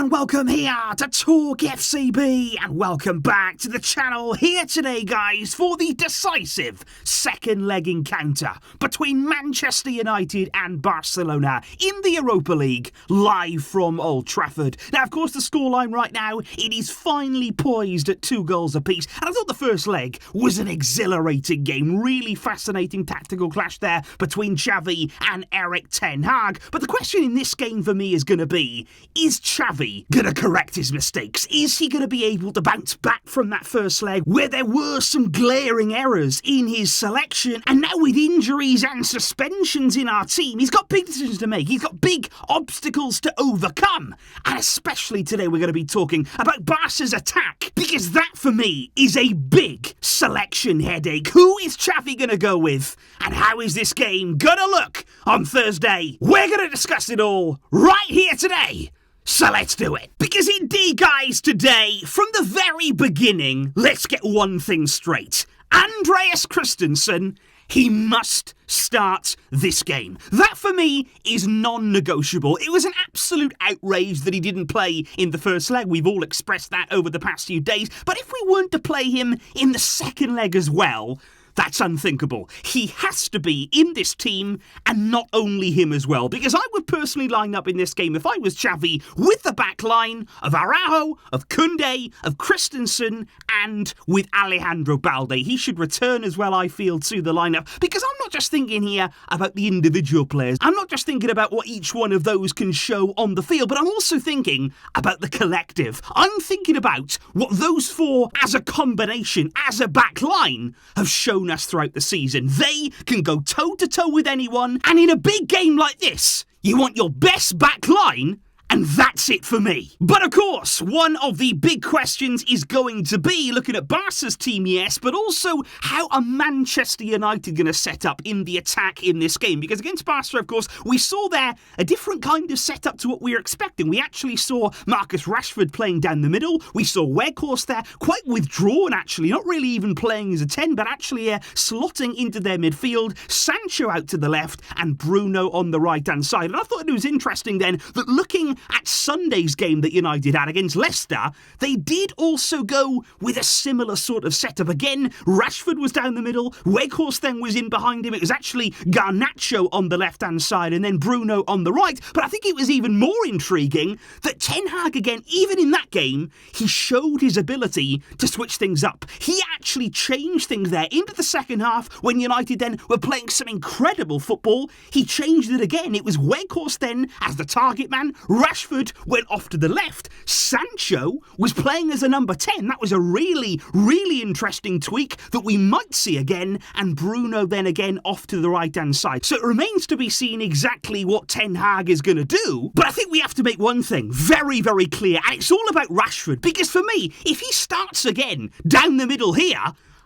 and welcome here to TalkFCB and welcome back to the channel here today, guys, for the decisive second leg encounter between Manchester United and Barcelona in the Europa League, live from Old Trafford. Now, of course, the scoreline right now, it is finally poised at 2 goals apiece, and I thought the first leg was an exhilarating game, really fascinating tactical clash there between Xavi and Erik Ten Hag. But the question in this game for me is going to be, is Xavi going to correct his mistakes? Is he going to be able to bounce back from that first leg where there were some glaring errors in his selection? And now with injuries and suspensions in our team, he's got big decisions to make. He's got big obstacles to overcome. And especially today we're going to be talking about Barca's attack, because that for me is a big selection headache. Who is Xavi going to go with? And how is this game going to look on Thursday? We're going to discuss it all right here today. So let's do it. Because indeed, guys, today, from the very beginning, let's get one thing straight. Andreas Christensen, he must start this game. That, for me, is non-negotiable. It was an absolute outrage that he didn't play in the first leg. We've all expressed that over the past few days. But if we weren't to play him in the second leg as well, that's unthinkable. He has to be in this team, and not only him as well, because I would personally line up in this game, if I was Xavi, with the back line of Araujo, of Koundé, of Christensen, and with Alejandro Balde. He should return as well, I feel, to the lineup, because I'm not just thinking here about the individual players. I'm not just thinking about what each one of those can show on the field, but I'm also thinking about the collective. I'm thinking about what those four, as a combination, as a back line, have shown us throughout the season. They can go toe-to-toe with anyone, and in a big game like this, you want your best back line, and that's it for me. But of course, one of the big questions is going to be looking at Barca's team, yes, but also how are Manchester United going to set up in the attack in this game? Because against Barca, of course, we saw there a different kind of setup to what we were expecting. We actually saw Marcus Rashford playing down the middle. We saw Weghorst there, quite withdrawn actually, not really even playing as a 10, but actually slotting into their midfield. Sancho out to the left and Bruno on the right-hand side. And I thought it was interesting then that looking at Sunday's game that United had against Leicester, they did also go with a similar sort of setup. Again, Rashford was down the middle, Weghorst then was in behind him. It was actually Garnacho on the left-hand side and then Bruno on the right. But I think it was even more intriguing that Ten Hag, again, even in that game, he showed his ability to switch things up. He actually changed things there into the second half when United then were playing some incredible football. He changed it again. It was Weghorst then as the target man. Rashford went off to the left. Sancho was playing as a number 10. That was a really, really interesting tweak that we might see again. And Bruno then again off to the right-hand side. So it remains to be seen exactly what Ten Hag is going to do. But I think we have to make one thing very, very clear. And it's all about Rashford. Because for me, if he starts again down the middle here,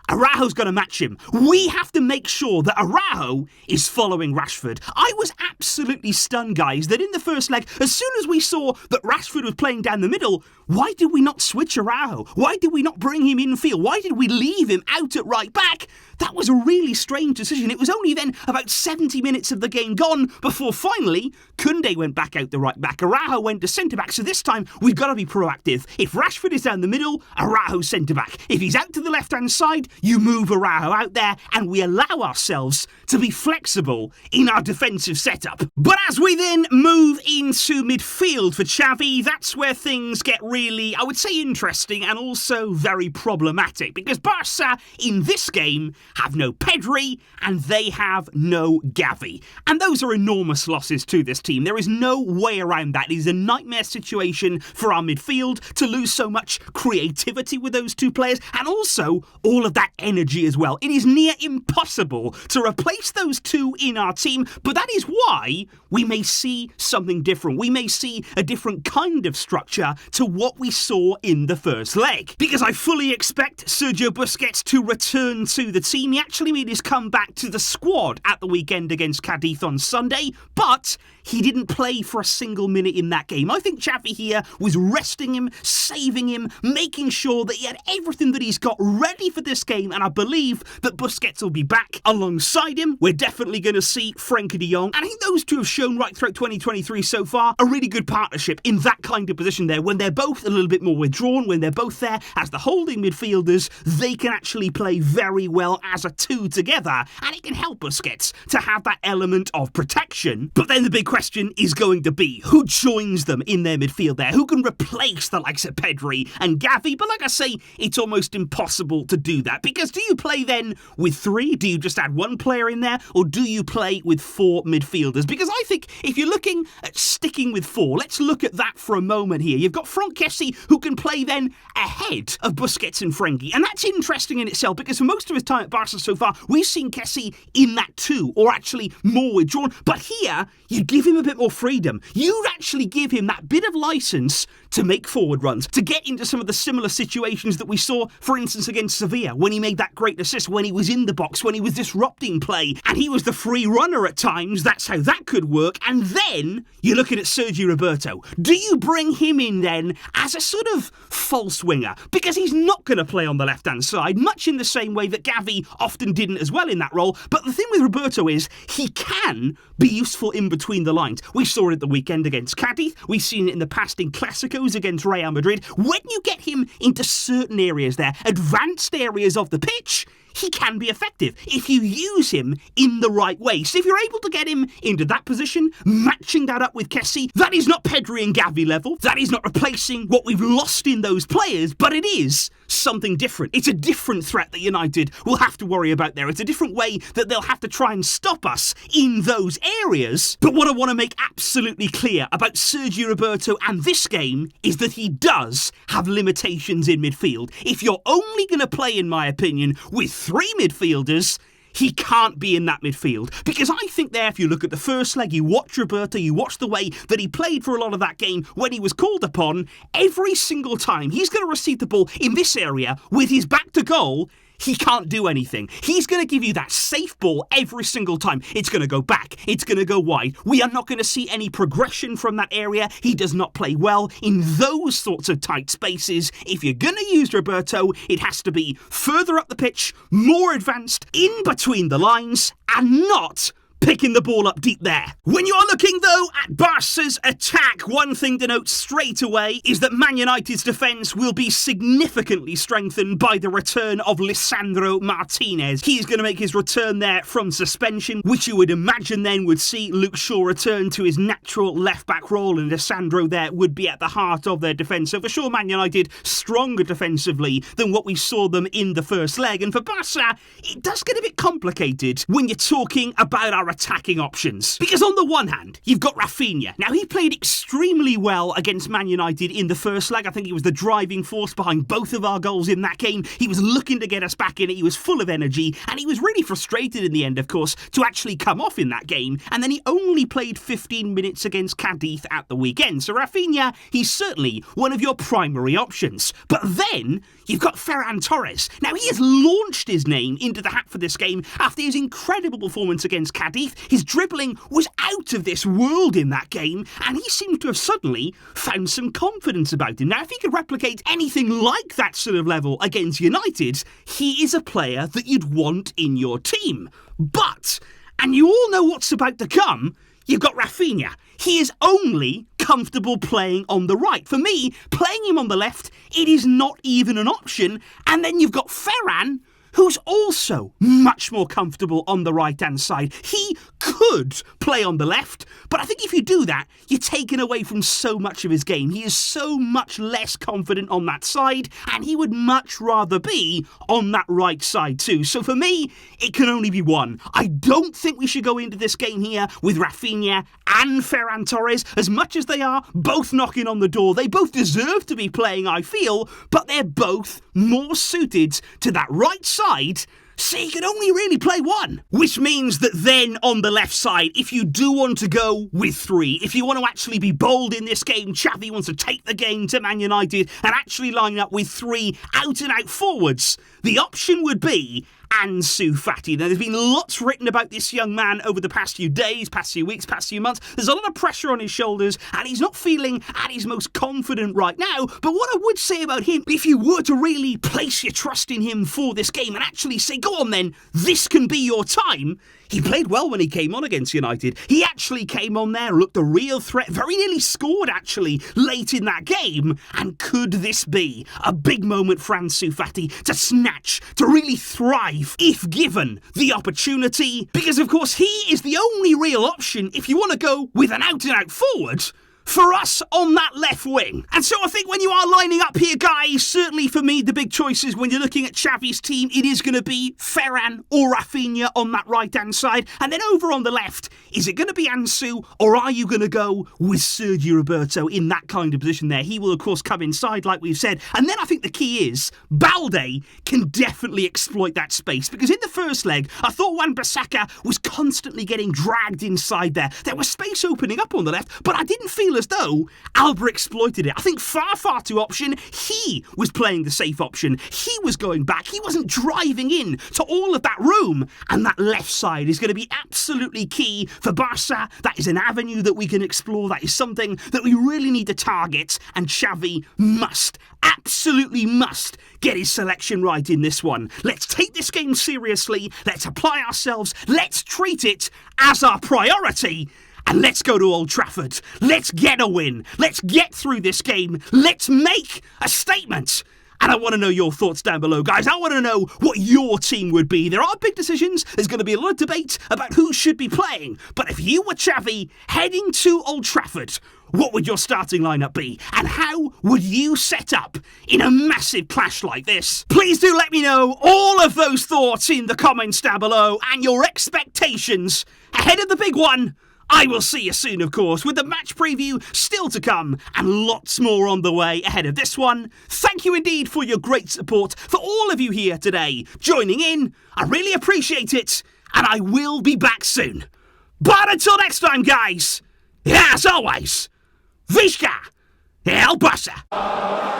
Araujo's going to match him. We have to make sure that Araujo is following Rashford. I was absolutely stunned, guys, that in the first leg, as soon as we saw that Rashford was playing down the middle, why did we not switch Araujo? Why did we not bring him infield? Why did we leave him out at right back? That was a really strange decision. It was only then about 70 minutes of the game gone before finally Koundé went back out the right back. Araujo went to centre-back. So this time we've got to be proactive. If Rashford is down the middle, Araujo centre-back. If he's out to the left-hand side, you move Araujo out there and we allow ourselves to be flexible in our defensive setup. But as we then move into midfield for Xavi, that's where things get really, I would say, interesting and also very problematic, because Barca in this game have no Pedri and they have no Gavi. And those are enormous losses to this team. There is no way around that. It is a nightmare situation for our midfield to lose so much creativity with those two players and also all of that energy as well. It is near impossible to replace those two in our team, but that is why we may see something different. We may see a different kind of structure to what we saw in the first leg. Because I fully expect Sergio Busquets to return to the team. He actually made his comeback to the squad at the weekend against Cadiz on Sunday, but he didn't play for a single minute in that game. I think Xavi here was resting him, saving him, making sure that he had everything that he's got ready for this game, and I believe that Busquets will be back alongside him. We're definitely going to see Frenkie de Jong, and I think those two have shown right throughout 2023 so far a really good partnership in that kind of position there. When they're both a little bit more withdrawn, when they're both there as the holding midfielders, they can actually play very well as a two together, and it can help Busquets to have that element of protection. But then the big question is going to be, who joins them in their midfield there? Who can replace the likes of Pedri and Gavi? But like I say, it's almost impossible to do that, because do you play then with three? Do you just add one player in there, or do you play with four midfielders? Because I think if you're looking at sticking with four, let's look at that for a moment here. You've got Kessie, who can play then ahead of Busquets and Frenkie, and that's interesting in itself, because for most of his time at Barca so far, we've seen Kessie in that two, or actually more withdrawn. But here, you give him a bit more freedom. You actually give him that bit of license to make forward runs, to get into some of the similar situations that we saw, for instance, against Sevilla, when he made that great assist, when he was in the box, when he was disrupting play, and he was the free runner at times. That's how that could work. And then you're looking at Sergio Roberto. Do you bring him in then as a sort of false winger? Because he's not going to play on the left-hand side, much in the same way that Gavi often didn't as well in that role. But the thing with Roberto is he can be useful in between the lines. We saw it at the weekend against Cadiz. We've seen it in the past in Clásicos against Real Madrid. When you get him into certain areas there, advanced areas of the pitch, he can be effective if you use him in the right way. So if you're able to get him into that position, matching that up with Kessie, that is not Pedri and Gavi level. That is not replacing what we've lost in those players, but it is something different. It's a different threat that United will have to worry about there. It's a different way that they'll have to try and stop us in those areas. But what I want to make absolutely clear about Sergio Roberto and this game is that he does have limitations in midfield. If you're only going to play, in my opinion, with three midfielders, he can't be in that midfield. Because I think there, if you look at the first leg, you watch Roberto, you watch the way that he played for a lot of that game when he was called upon, every single time he's going to receive the ball in this area with his back to goal, he can't do anything. He's going to give you that safe ball every single time. It's going to go back. It's going to go wide. We are not going to see any progression from that area. He does not play well in those sorts of tight spaces. If you're going to use Roberto, it has to be further up the pitch, more advanced, in between the lines, and not picking the ball up deep there. When you are looking, though, at Barca's attack, one thing to note straight away is that Man United's defence will be significantly strengthened by the return of Lisandro Martinez. He's going to make his return there from suspension, which you would imagine then would see Luke Shaw return to his natural left-back role, and Lisandro there would be at the heart of their defence. So for sure, Man United stronger defensively than what we saw them in the first leg. And for Barca, it does get a bit complicated when you're talking about our attacking options. Because on the one hand, you've got Rafinha. Now, he played extremely well against Man United in the first leg. I think he was the driving force behind both of our goals in that game. He was looking to get us back in it. He was full of energy, and he was really frustrated in the end, of course, to actually come off in that game. And then he only played 15 minutes against Cadiz at the weekend. So Rafinha, he's certainly one of your primary options. But then you've got Ferran Torres. Now, he has launched his name into the hat for this game after his incredible performance against Cadiz. His dribbling was out of this world in that game, and he seems to have suddenly found some confidence about him. Now, if he could replicate anything like that sort of level against United, he is a player that you'd want in your team. But, and you all know what's about to come, you've got Rafinha. He is only comfortable playing on the right. For me, playing him on the left, it is not even an option. And then you've got Ferran, who's also much more comfortable on the right-hand side. He could play on the left, but I think if you do that, you're taking away from so much of his game. He is so much less confident on that side, and he would much rather be on that right side too. So for me, it can only be one. I don't think we should go into this game here with Rafinha and Ferran Torres, as much as they are both knocking on the door. They both deserve to be playing, I feel, but they're both more suited to that right side. So you can only really play one. Which means that then on the left side, if you do want to go with three, if you want to actually be bold in this game, Xavi wants to take the game to Man United and actually line up with three out-and-out forwards, the option would be Ansu Fati. Now, there's been lots written about this young man over the past few days, past few weeks, past few months. There's a lot of pressure on his shoulders, and he's not feeling at his most confident right now. But what I would say about him, if you were to really place your trust in him for this game and actually say, go on then, this can be your time, he played well when he came on against United. He actually came on there, looked a real threat, very nearly scored actually late in that game. And could this be a big moment for Ansu Fati to snatch, to really thrive if given the opportunity? Because of course he is the only real option if you want to go with an out-and-out forward for us on that left wing. And so I think when you are lining up here, guys, certainly for me, the big choices when you're looking at Xavi's team, it is going to be Ferran or Rafinha on that right-hand side. And then over on the left, is it going to be Ansu, or are you going to go with Sergio Roberto in that kind of position there? He will, of course, come inside, like we've said. And then I think the key is Balde can definitely exploit that space, because in the first leg, I thought Wan-Bissaka was constantly getting dragged inside there. There was space opening up on the left, but I didn't feel as though Alba exploited it. I think far too option. He was playing the safe option. He was going back. He wasn't driving in to all of that room. And that left side is going to be absolutely key for Barça. That is an avenue that we can explore. That is something that we really need to target. And Xavi must, absolutely must, get his selection right in this one. Let's take this game seriously. Let's apply ourselves. Let's treat it as our priority. And let's go to Old Trafford. Let's get a win. Let's get through this game. Let's make a statement. And I want to know your thoughts down below, guys. I want to know what your team would be. There are big decisions. There's going to be a lot of debate about who should be playing. But if you were Xavi heading to Old Trafford, what would your starting lineup be? And how would you set up in a massive clash like this? Please do let me know all of those thoughts in the comments down below and your expectations ahead of the big one. I will see you soon, of course, with the match preview still to come and lots more on the way ahead of this one. Thank you indeed for your great support, for all of you here today joining in. I really appreciate it, and I will be back soon. But until next time, guys, as always, Visca El Barça.